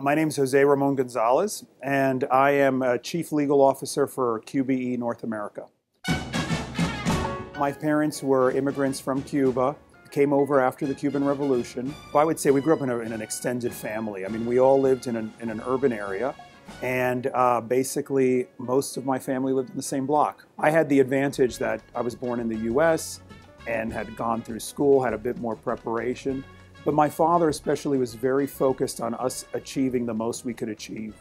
My name is José Ramón González, and I am a Chief Legal Officer for QBE North America. My parents were immigrants from Cuba, came over after the Cuban Revolution. I would say we grew up in an extended family. I mean, we all lived in an urban area, and basically most of my family lived in the same block. I had the advantage that I was born in the US and had gone through school, had a bit more preparation. But my father especially was very focused on us achieving the most we could achieve.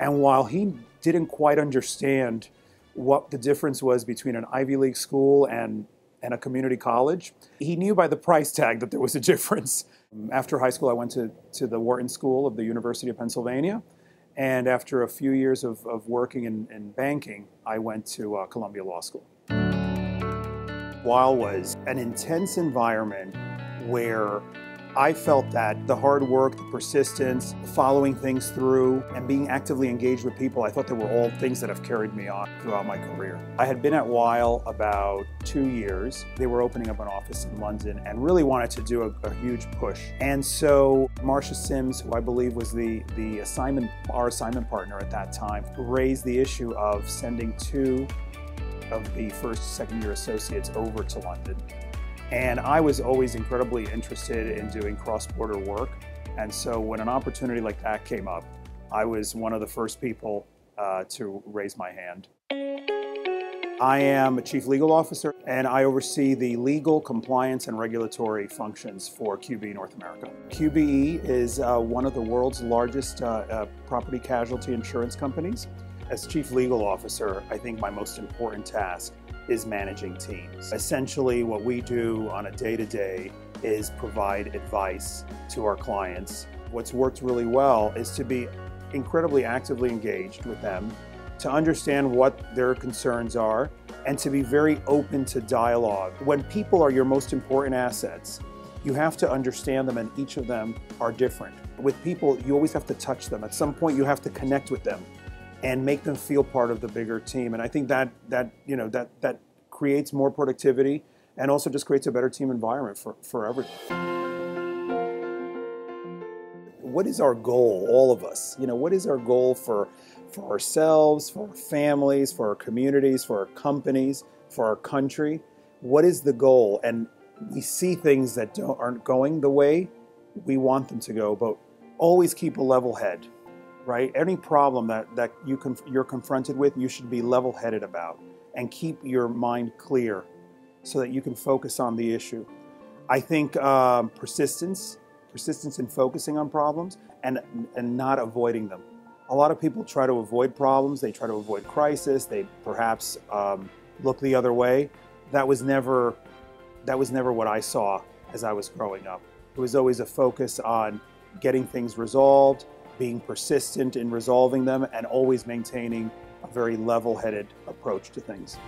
And while he didn't quite understand what the difference was between an Ivy League school and a community college, he knew by the price tag that there was a difference. After high school, I went to the Wharton School of the University of Pennsylvania. And after a few years of working in banking, I went to Columbia Law School. Weil was an intense environment where I felt that the hard work, the persistence, following things through, and being actively engaged with people, I thought they were all things that have carried me on throughout my career. I had been at Weil about 2 years. They were opening up an office in London and really wanted to do a huge push. And so Marcia Sims, who I believe was our assignment partner at that time, raised the issue of sending 2 of the first, second-year associates over to London. And I was always incredibly interested in doing cross-border work. And so when an opportunity like that came up, I was one of the first people to raise my hand. I am a Chief Legal Officer, and I oversee the legal, compliance, and regulatory functions for QBE North America. QBE is one of the world's largest property casualty insurance companies. As Chief Legal Officer, I think my most important task is managing teams. Essentially, what we do on a day-to-day is provide advice to our clients. What's worked really well is to be incredibly actively engaged with them, to understand what their concerns are, and to be very open to dialogue. When people are your most important assets, you have to understand them, and each of them are different. With people, you always have to touch them. At some point, you have to connect with them and make them feel part of the bigger team. And I think that creates more productivity and also just creates a better team environment for everyone. What is our goal, all of us? What is our goal for ourselves, for our families, for our communities, for our companies, for our country? What is the goal? And we see things that aren't going the way we want them to go, but always keep a level head. Right? Any problem that you're confronted with, you should be level-headed about and keep your mind clear so that you can focus on the issue. I think persistence in focusing on problems and not avoiding them. A lot of people try to avoid problems. They try to avoid crisis. They perhaps look the other way. That was never what I saw as I was growing up. It was always a focus on getting things resolved, being persistent in resolving them, and always maintaining a very level-headed approach to things.